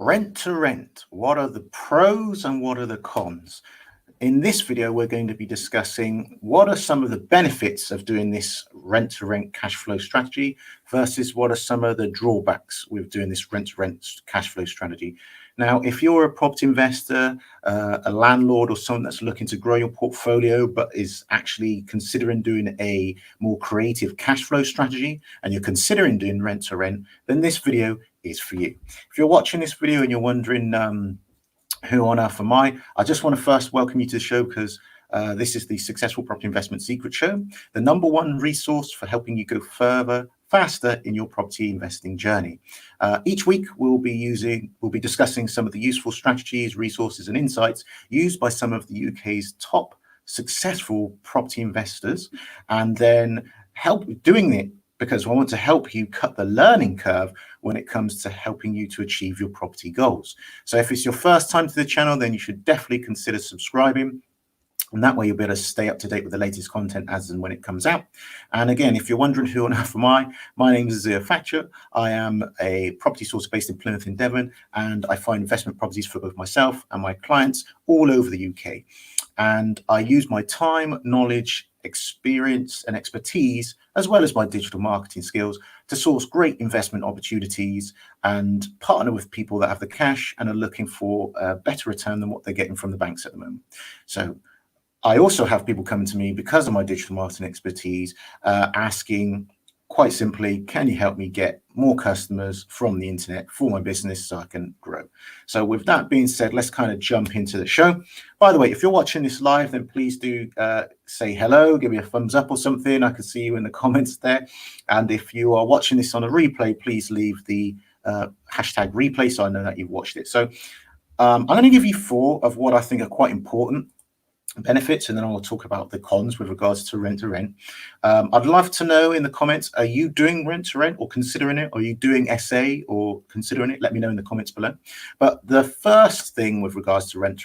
Rent to rent, what are the pros and what are the cons? In this video, we're going to be discussing what are some of the benefits of doing this rent to rent cash flow strategy versus what are some of the drawbacks with doing this rent to rent cash flow strategy. Now, if you're a property investor, a landlord, or someone that's looking to grow your portfolio but is actually considering doing a more creative cash flow strategy and you're considering doing rent to rent, then this video is for you. If you're watching this video and you're wondering who on earth am I just want to first welcome you to the show because this is the Successful Property Investment Secret Show, the #1 resource for helping you go further, faster in your property investing journey. Each week we'll be discussing some of the useful strategies, resources, and insights used by some of the UK's top successful property investors, and then help doing it because I want to help you cut the learning curve when it comes to helping you to achieve your property goals. So if it's your first time to the channel, then you should definitely consider subscribing. And that way you'll be able to stay up to date with the latest content as and when it comes out. And again, if you're wondering who on earth am I, my name is Azir Thatcher. I am a property source based in Plymouth in Devon, and I find investment properties for both myself and my clients all over the UK. And I use my time, knowledge, experience, and expertise, as well as my digital marketing skills, to source great investment opportunities and partner with people that have the cash and are looking for a better return than what they're getting from the banks at the moment. So I also have people coming to me because of my digital marketing expertise, asking quite simply, can you help me get more customers from the internet for my business so I can grow? So with that being said, let's kind of jump into the show. By the way, if you're watching this live, then please do say hello, give me a thumbs up or something. I can see you in the comments there. And if you are watching this on a replay, please leave the hashtag replay so I know that you've watched it. So I'm going to give you 4 of what I think are quite important benefits, and then I'll talk about the cons with regards to rent to rent. I'd love to know in the comments, are you doing rent to rent or considering it? Are you doing SA or considering it? Let me know in the comments below. But the first thing with regards to rent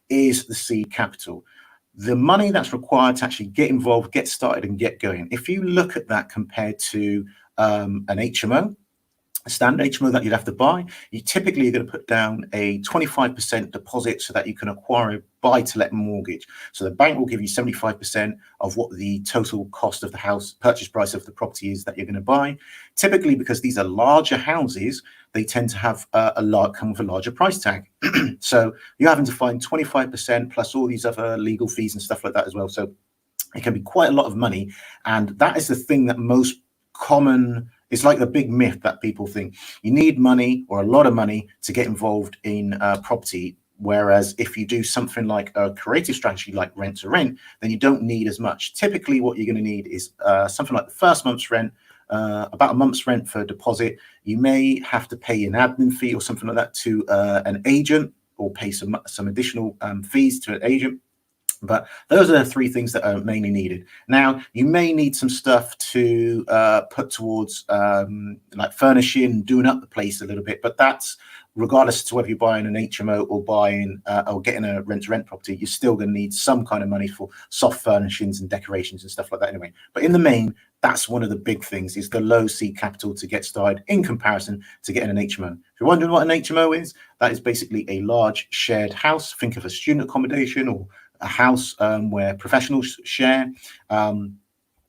is the seed capital, the money that's required to actually get involved, get started, and get going. If you look at that compared to an HMO, a standard HMO that you'd have to buy, you typically are going to put down a 25% deposit so that you can acquire a buy-to-let mortgage. So the bank will give you 75% of what the total cost of the house, purchase price of the property is that you're going to buy. Typically, because these are larger houses, they tend to have come with a larger price tag. So you're having to find 25% plus all these other legal fees and stuff like that as well. So it can be quite a lot of money. And that is the thing that most common, it's like the big myth that people think you need money or a lot of money to get involved in property. Whereas if you do something like a creative strategy like rent to rent, then you don't need as much. Typically, what you're going to need is something like the first month's rent, about a month's rent for a deposit. You may have to pay an admin fee or something like that to an agent, or pay some additional fees to an agent. But those are the 3 things that are mainly needed. Now, you may need some stuff to put towards like furnishing, doing up the place a little bit, but that's regardless to whether you're buying an HMO or buying or getting a rent-to-rent property, you're still going to need some kind of money for soft furnishings and decorations and stuff like that anyway. But in the main, that's one of the big things, is the low seed capital to get started in comparison to getting an HMO. If you're wondering what an HMO is, that is basically a large shared house. Think of a student accommodation or a house where professionals share.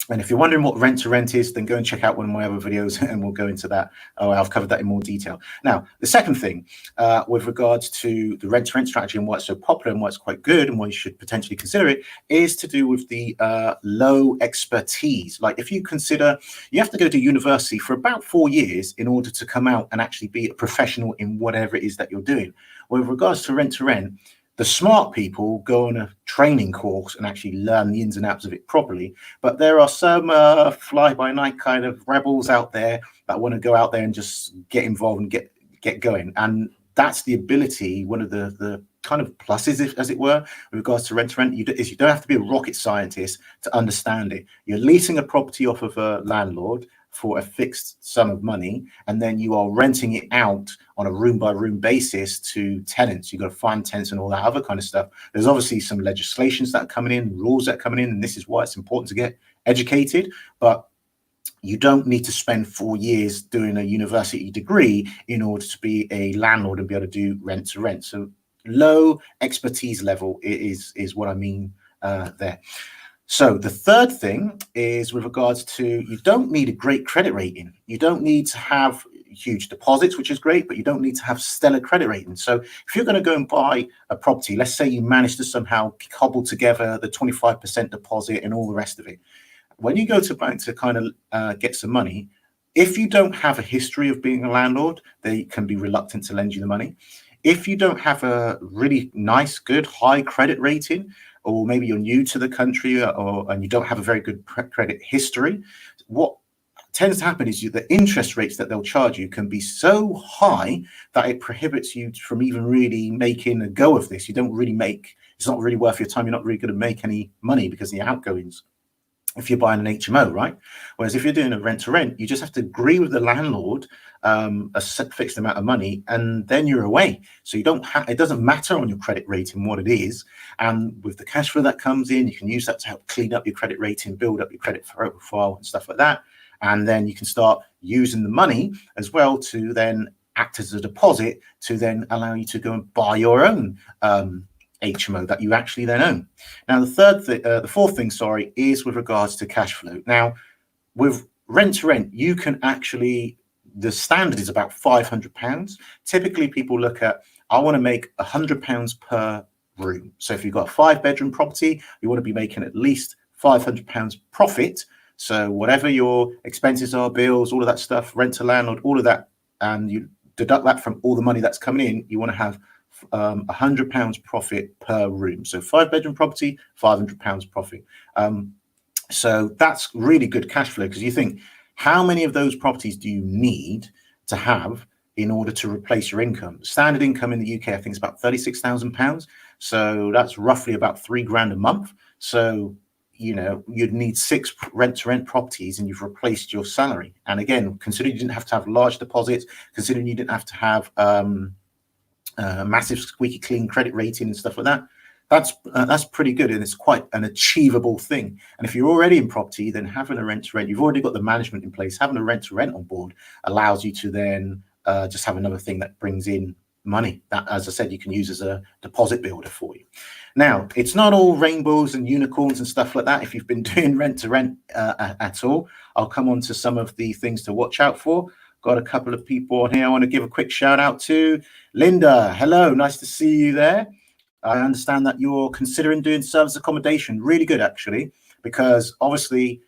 And if you're wondering what rent to rent is, then go and check out one of my other videos and we'll go into that. I've covered that in more detail. Now, the second thing with regards to the rent to rent strategy and why it's so popular and why it's quite good and why you should potentially consider it is to do with the low expertise. Like if you consider, you have to go to university for about 4 years in order to come out and actually be a professional in whatever it is that you're doing. Well, with regards to rent, the smart people go on a training course and actually learn the ins and outs of it properly. But there are some fly-by-night kind of rebels out there that want to go out there and just get involved and get going. And that's the ability, one of the kind of pluses, as it were, with regards to rent, is you don't have to be a rocket scientist to understand it. You're leasing a property off of a landlord for a fixed sum of money, and then you are renting it out on a room by room basis to tenants. You've got to find tenants and all that other kind of stuff. There's obviously some legislations that are coming in, rules that are coming in, and this is why it's important to get educated. But you don't need to spend 4 years doing a university degree in order to be a landlord and be able to do rent to rent. So low expertise level is what I mean there. So the third thing is with regards to, you don't need a great credit rating. You don't need to have huge deposits, which is great, but you don't need to have stellar credit rating. So if you're going to go and buy a property, let's say you manage to somehow cobble together the 25% deposit and all the rest of it. When you go to bank to kind of get some money, if you don't have a history of being a landlord, they can be reluctant to lend you the money. If you don't have a really nice, good, high credit rating, or maybe you're new to the country and you don't have a very good credit history, what tends to happen is the interest rates that they'll charge you can be so high that it prohibits you from even really making a go of this. You don't really it's not really worth your time. You're not really going to make any money because of the outgoings if you're buying an HMO, right? Whereas if you're doing a rent to rent, you just have to agree with the landlord a set fixed amount of money, and then you're away. So you don't have, it doesn't matter on your credit rating what it is. And with the cash flow that comes in, you can use that to help clean up your credit rating, build up your credit profile and stuff like that. And then you can start using the money as well to then act as a deposit to then allow you to go and buy your own HMO that you actually then own. Now, the fourth thing, sorry, is with regards to cash flow. Now, with rent to rent, you can actually, the standard is about £500. Typically, people look at, I want to make £100 per room. So if you've got a 5-bedroom property, you want to be making at least £500 profit. So whatever your expenses are, bills, all of that stuff, rent to landlord, all of that, and you deduct that from all the money that's coming in, you want to have £100 profit per room. So 5-bedroom property, £500 profit. So that's really good cash flow, because you think, how many of those properties do you need to have in order to replace your income? Standard income in the UK, I think, is about £36,000. So that's roughly about £3,000 a month. So, you know, you'd need 6 rent-to-rent properties and you've replaced your salary. And again, considering you didn't have to have large deposits, considering you didn't have to have massive squeaky clean credit rating and stuff like that, that's pretty good, and it's quite an achievable thing. And if you're already in property, then having a rent-to-rent, you've already got the management in place. Having a rent-to-rent on board allows you to then just have another thing that brings in money that, as I said, you can use as a deposit builder for you. Now, it's not all rainbows and unicorns and stuff like that. If you've been doing rent-to-rent at all, I'll come on to some of the things to watch out for. Got a couple of people on here I want to give a quick shout out to. Linda, hello, nice to see you there. I understand that you're considering doing service accommodation. Really good, actually, because obviously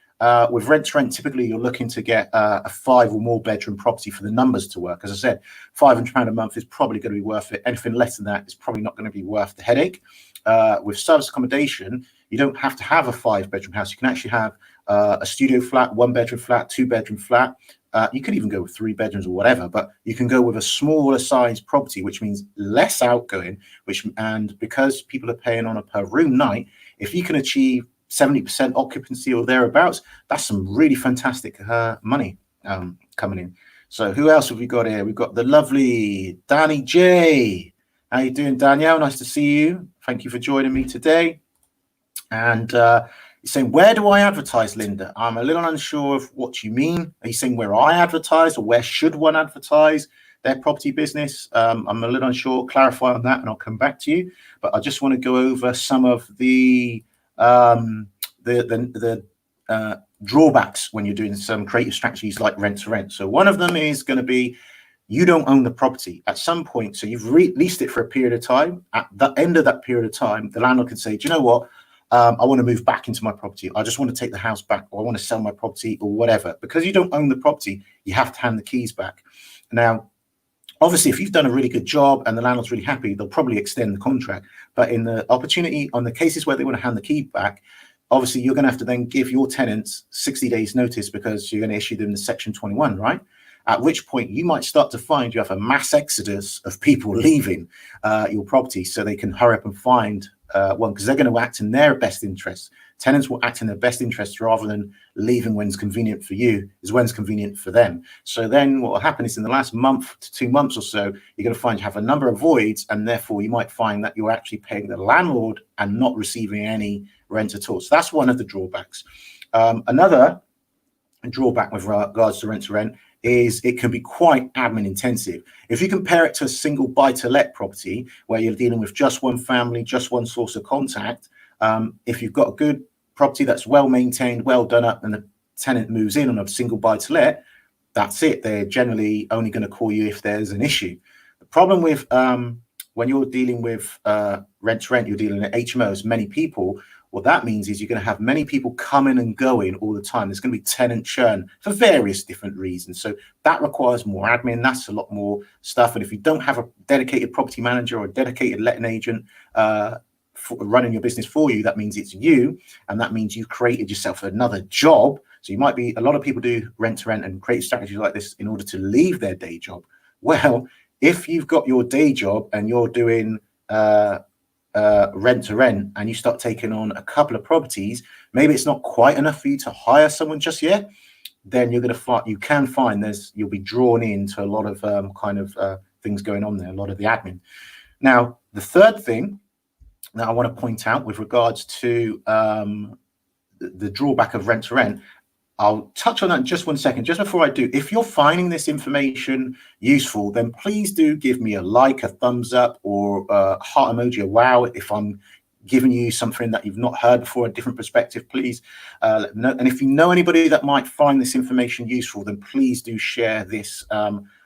with rent to rent, typically you're looking to get a 5 or more bedroom property for the numbers to work. As I said, £500 a month is probably going to be worth it. Anything less than that is probably not going to be worth the headache. With service accommodation, you don't have to have a 5-bedroom house. You can actually have a studio flat, 1-bedroom flat, 2-bedroom flat. You could even go with 3 bedrooms or whatever, but you can go with a smaller size property, which means less outgoing, and because people are paying on a per room night, if you can achieve 70% occupancy or thereabouts, that's some really fantastic money coming in. So who else have we got here? We've got the lovely Danny J. How you doing, Danielle? Nice to see you. Thank you for joining me today. And you're saying, where do I advertise, Linda? I'm a little unsure of what you mean. Are you saying where I advertise, or where should one advertise their property business? I'm a little unsure. Clarify on that and I'll come back to you. But I just want to go over some of the drawbacks when you're doing some creative strategies like rent to rent. So one of them is going to be, you don't own the property at some point. So you've leased it for a period of time. At the end of that period of time, the landlord can say, do you know what? I want to move back into my property. I just want to take the house back, or I want to sell my property, or whatever. Because you don't own the property, you have to hand the keys back. Now, obviously, if you've done a really good job and the landlord's really happy, they'll probably extend the contract. But in the opportunity, on the cases where they want to hand the key back, obviously, you're going to have to then give your tenants 60 days notice, because you're going to issue them the Section 21, right? At which point you might start to find you have a mass exodus of people leaving your property, so they can hurry up and find one, because they're going to act in their best interest. Tenants will act in their best interest rather than leaving when's convenient for you, is when's convenient for them. So then what will happen is, in the last month to 2 months or so, you're going to find you have a number of voids, and therefore you might find that you're actually paying the landlord and not receiving any rent at all. So that's one of the drawbacks. Another drawback with regards to rent to rent is it can be quite admin intensive. If you compare it to a single buy-to-let property where you're dealing with just one family, just one source of contact, if you've got a good property that's well maintained, well done up, and the tenant moves in on a single buy-to-let, that's it. They're generally only going to call you if there's an issue. The problem with when you're dealing with rent to rent, you're dealing with HMOs, many people. What that means is you're going to have many people coming and going all the time. There's going to be tenant churn for various different reasons. So that requires more admin. That's a lot more stuff. And if you don't have a dedicated property manager or a dedicated letting agent running your business for you, that means it's you. And that means you've created yourself another job. So you might be, a lot of people do rent to rent and create strategies like this in order to leave their day job. Well, if you've got your day job and you're doing rent to rent and you start taking on a couple of properties, maybe it's not quite enough for you to hire someone just yet, then you're going to find, you can find you'll be drawn into a lot of things going on there, a lot of the admin. Now, the third thing that I want to point out with regards to the drawback of rent to rent, I'll touch on that in just 1 second. Just before I do, if you're finding this information useful, then please do give me a like, a thumbs up, or a heart emoji, a wow. If I'm giving you something that you've not heard before, a different perspective, please let me know. And if you know anybody that might find this information useful, then please do share this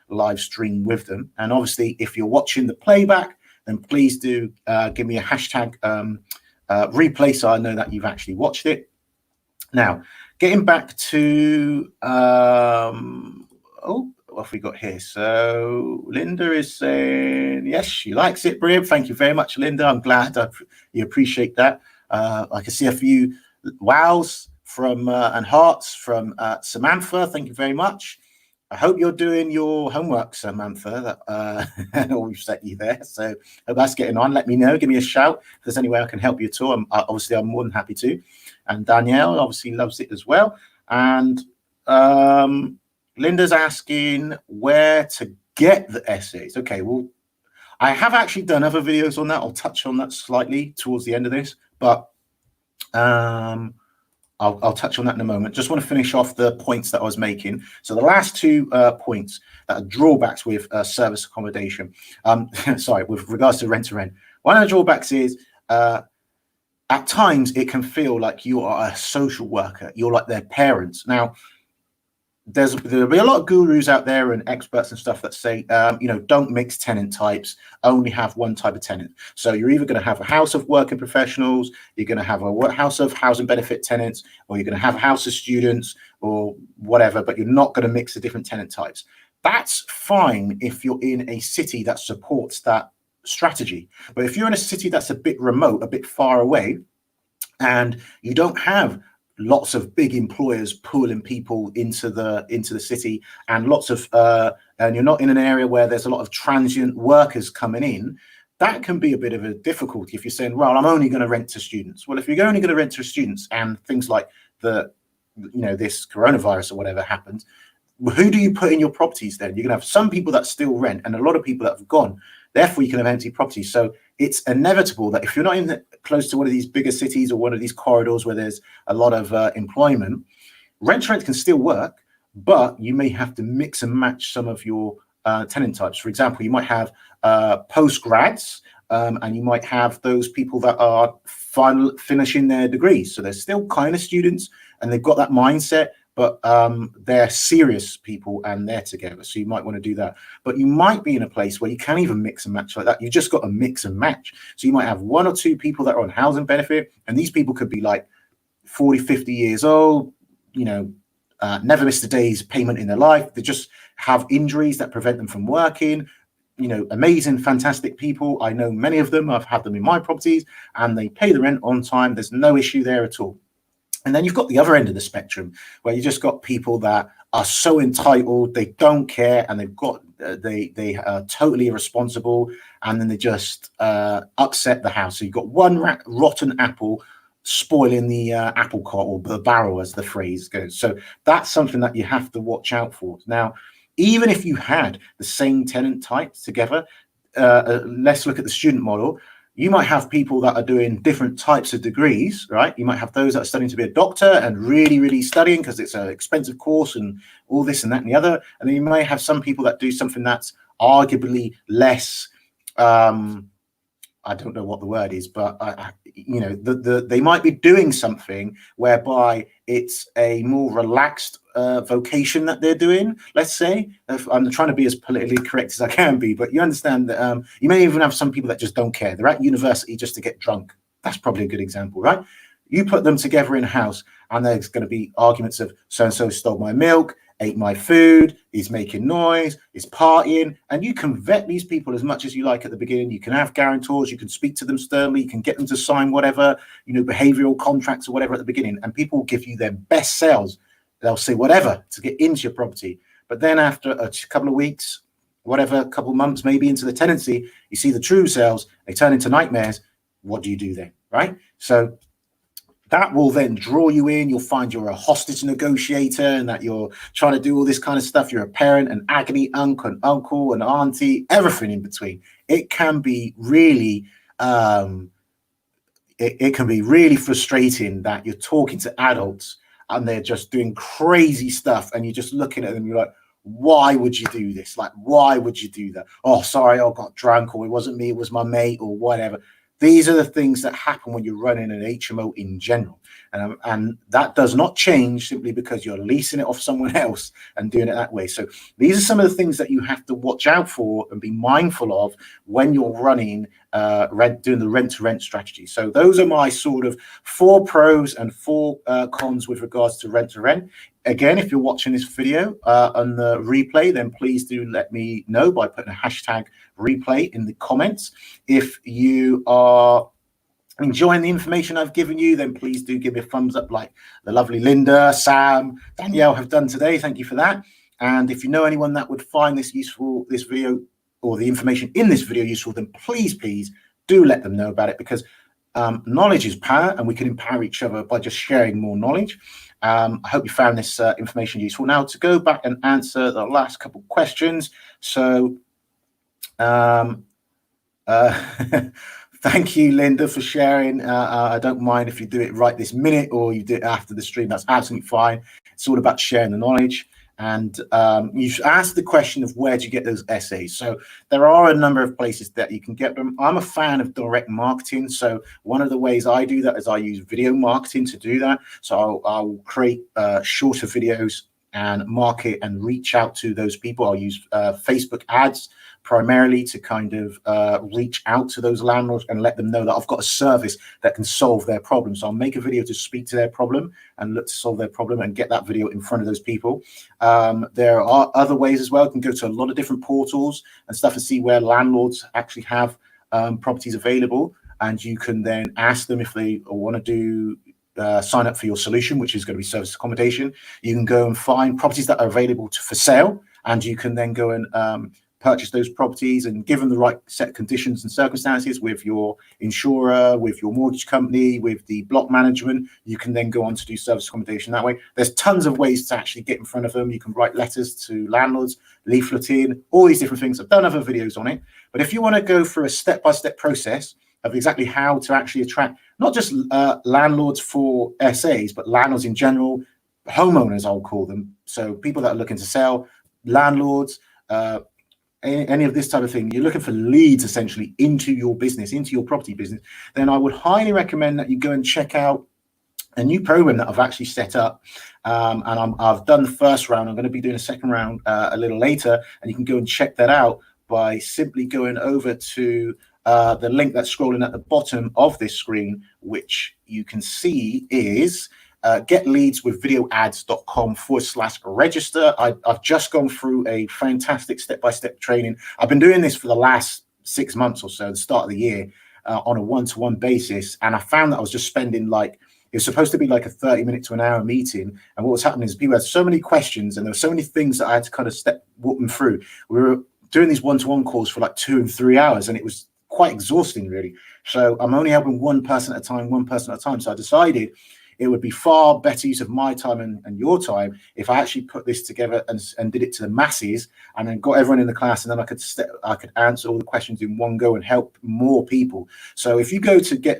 live stream with them. And obviously, if you're watching the playback, then please do give me a hashtag replay so I know that you've actually watched it. Now, getting back to, what have we got here? So Linda is saying, yes, she likes it. Brilliant. Thank you very much, Linda. I'm glad you appreciate that. I can see a few wows from and hearts from Samantha. Thank you very much. I hope you're doing your homework, Samantha, that we've set you there. So hope that's getting on. Let me know. Give me a shout if there's any way I can help you at all. Obviously, I'm more than happy to. And Danielle obviously loves it as well. And Linda's asking where to get the essays. Okay, well, I have actually done other videos on that. I'll touch on that slightly towards the end of this, but I'll touch on that in a moment. Just want to finish off the points that I was making. So the last two points that are drawbacks with service accommodation. Sorry, with regards to rent to rent. One of the drawbacks is at times it can feel like you are a social worker. You're like their parents. Now, there'll be a lot of gurus out there and experts and stuff that say, don't mix tenant types, only have one type of tenant. So you're either going to have a house of working professionals, you're going to have a house of housing benefit tenants, or you're going to have a house of students or whatever, but you're not going to mix the different tenant types. That's fine if you're in a city that supports that strategy. But if you're in a city that's a bit remote, a bit far away, and you don't have lots of big employers pulling people into the city, and lots of and you're not in an area where there's a lot of transient workers coming in, that can be a bit of a difficulty if you're saying, well, I'm only going to rent to students. Well, if you're only going to rent to students and things like this coronavirus or whatever happens, who do you put in your properties then? You're going to have some people that still rent and a lot of people that have gone. Therefore, you can have empty properties. So it's inevitable that if you're not close to one of these bigger cities or one of these corridors where there's a lot of employment, rent to rent can still work, but you may have to mix and match some of your tenant types. For example, you might have post-grads, and you might have those people that are finishing their degrees. So they're still kind of students and they've got that mindset, but they're serious people and they're together. So you might want to do that. But you might be in a place where you can't even mix and match like that. You've just got to mix and match. So you might have one or two people that are on housing benefit, and these people could be like 40, 50 years old, never missed a day's payment in their life. They just have injuries that prevent them from working. Amazing, fantastic people. I know many of them. I've had them in my properties and they pay the rent on time. There's no issue there at all. And then you've got the other end of the spectrum where you just got people that are so entitled, they don't care, and they are totally irresponsible, and then they just upset the house. So you've got one rotten apple spoiling the apple cart, or the barrel, as the phrase goes. So that's something that you have to watch out for. Now, even if you had the same tenant types together, let's look at the student model. you might have people that are doing different types of degrees, right? You might have those that are studying to be a doctor and really, really studying because it's an expensive course and all this and that and the other. And then you may have some people that do something that's arguably less, I don't know what the word is, but they might be doing something whereby it's a more relaxed vocation that they're doing. Let's say, I'm trying to be as politically correct as I can be, but you understand that you may even have some people that just don't care. They're at university just to get drunk. That's probably a good example, right? You put them together in a house, and there's going to be arguments of so and so stole my milk, ate my food, is making noise, is partying, and you can vet these people as much as you like at the beginning. You can have guarantors, you can speak to them sternly, you can get them to sign whatever, behavioral contracts or whatever at the beginning, and people will give you their best sales. They'll say whatever to get into your property. But then after a couple of weeks, whatever, a couple of months, maybe into the tenancy, you see the true sales, they turn into nightmares. What do you do then, right? So that will then draw you in. You'll find you're a hostage negotiator and that you're trying to do all this kind of stuff. You're a parent, an agony uncle, an auntie, everything in between. It can be really, it can be really frustrating that you're talking to adults and they're just doing crazy stuff, and you're just looking at them. You're like, why would you do this? Like, why would you do that? Oh, sorry, I got drunk, or it wasn't me, it was my mate, or whatever. These are the things that happen when you're running an HMO in general. And that does not change simply because you're leasing it off someone else and doing it that way. So these are some of the things that you have to watch out for and be mindful of when you're running doing the rent-to-rent strategy. So those are my sort of 4 pros and 4 cons with regards to rent-to-rent. Again, if you're watching this video on the replay, then please do let me know by putting a hashtag replay in the comments. If you are enjoying the information I've given you, then please do give me a thumbs up like the lovely Linda, Sam, Danielle have done today. Thank you for that. And if you know anyone that would find this useful, this video or the information in this video useful, then please do let them know about it, because knowledge is power, and we can empower each other by just sharing more knowledge. I hope you found this information useful. Now, to go back and answer the last couple questions. So thank you, Linda, for sharing. I don't mind if you do it right this minute or you do it after the stream. That's absolutely fine. It's all about sharing the knowledge. And you've asked the question of where do you get those essays. So there are a number of places that you can get them. I'm a fan of direct marketing. So one of the ways I do that is I use video marketing to do that. So I'll create shorter videos and market and reach out to those people. I'll use Facebook ads primarily to kind of reach out to those landlords and let them know that I've got a service that can solve their problem. So I'll make a video to speak to their problem and look to solve their problem and get that video in front of those people. There are other ways as well. You can go to a lot of different portals and stuff and see where landlords actually have properties available, and you can then ask them if they want to do sign up for your solution, which is going to be service accommodation. You can go and find properties that are available for sale, and you can then go and purchase those properties and give them the right set of conditions and circumstances with your insurer, with your mortgage company, with the block management. You can then go on to do service accommodation that way. There's tons of ways to actually get in front of them. You can write letters to landlords, leafleting, all these different things. I've done other videos on it. But if you want to go through a step-by-step process of exactly how to actually attract not just landlords for SAs, but landlords in general, homeowners, I'll call them. So people that are looking to sell, landlords, any of this type of thing, you're looking for leads essentially into your business, into your property business, then I would highly recommend that you go and check out a new program that I've actually set up. And I've done the first round. I'm going to be doing a second round a little later, and you can go and check that out by simply going over to the link that's scrolling at the bottom of this screen, which you can see is getleadswithvideoads.com/register. I've just gone through a fantastic step-by-step training. I've been doing this for the last 6 months or so, the start of the year, on a one-to-one basis. And I found that I was just spending it was supposed to be like a 30-minute to an hour meeting. And what was happening is people had so many questions and there were so many things that I had to kind of walk them through. We were doing these one-to-one calls for like 2 and 3 hours, and it was quite exhausting, really. So I'm only helping one person at a time. So I decided it would be far better use of my time and your time if I actually put this together and did it to the masses, and then got everyone in the class, and then I could answer all the questions in one go and help more people. So if you go to get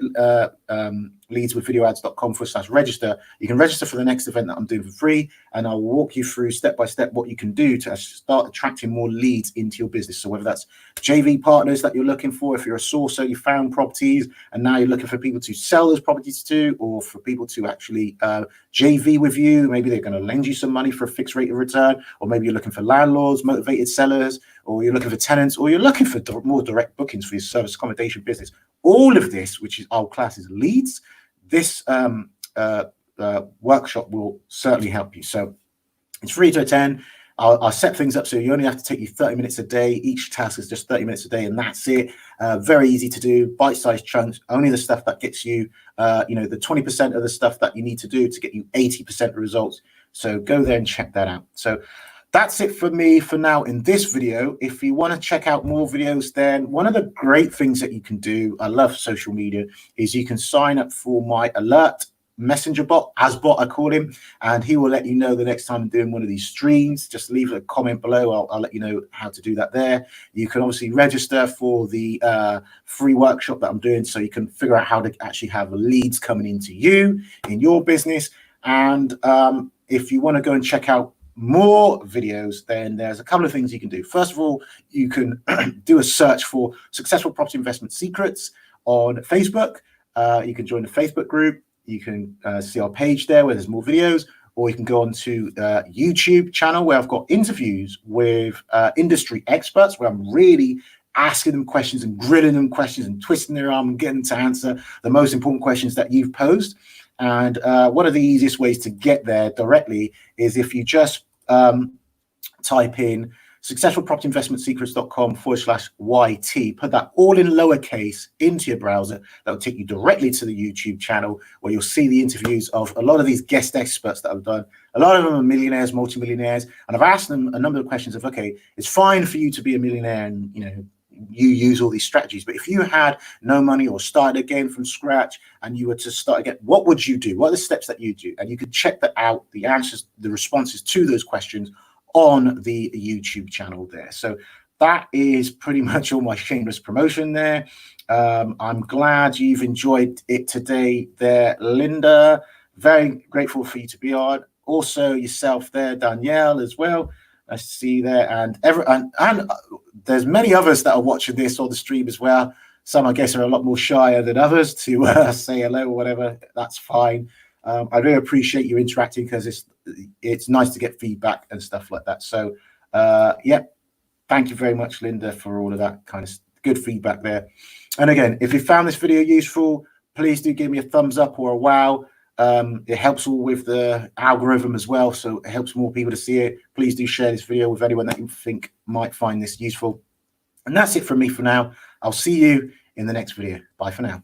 leadswithvideoads.com/register, you can register for the next event that I'm doing for free, and I'll walk you through step by step what you can do to start attracting more leads into your business. So whether that's JV partners that you're looking for, if you're a sourcer, you found properties and now you're looking for people to sell those properties to, or for people to actually JV with you, maybe they're going to lend you some money for a fixed rate of return, or maybe you're looking for landlords, motivated sellers, or you're looking for tenants, or you're looking for more direct bookings for your service accommodation business. All of this, which is our class, is leads. This workshop will certainly help you. So it's free to attend. I'll set things up so you only have to take you 30 minutes a day. Each task is just 30 minutes a day, and that's it. Very easy to do, bite-sized chunks, only the stuff that gets you, the 20% of the stuff that you need to do to get you 80% of results. So go there and check that out. So that's it for me for now in this video. If you want to check out more videos, then one of the great things that you can do, I love social media, is you can sign up for my alert messenger bot, Asbot I call him, and he will let you know the next time I'm doing one of these streams. Just leave a comment below. I'll let you know how to do that there. You can obviously register for the free workshop that I'm doing, so you can figure out how to actually have leads coming into you in your business. And if you want to go and check out more videos, then there's a couple of things you can do. First of all, you can do a search for Successful Property Investment Secrets on Facebook. You can join the Facebook group. You can see our page there where there's more videos, or you can go on to YouTube channel where I've got interviews with industry experts, where I'm really asking them questions and grilling them questions and twisting their arm and getting them to answer the most important questions that you've posed. And one of the easiest ways to get there directly is if you just type in successfulpropertyinvestmentsecrets.com/YT, put that all in lowercase into your browser. That will take you directly to the YouTube channel, where you'll see the interviews of a lot of these guest experts that I've done. A lot of them are millionaires, multimillionaires, and I've asked them a number of questions of, okay, it's fine for you to be a millionaire and you use all these strategies, but if you had no money or started again from scratch and you were to start again, what would you do? What are the steps that you do? And you could check that out, the answers, the responses to those questions on the YouTube channel there. So that is pretty much all my shameless promotion there. I'm glad you've enjoyed it today there, Linda. Very grateful for you to be on. Also yourself there, Danielle, as well. I see there, and there's many others that are watching this on the stream as well. Some, I guess, are a lot more shyer than others to say hello or whatever. That's fine. I really appreciate you interacting, because it's nice to get feedback and stuff like that. So, yeah, thank you very much, Linda, for all of that kind of good feedback there. And again, if you found this video useful, please do give me a thumbs up or a wow. It helps all with the algorithm as well, so it helps more people to see it. Please do share this video with anyone that you think might find this useful. And that's it from me for now. I'll see you in the next video. Bye for now.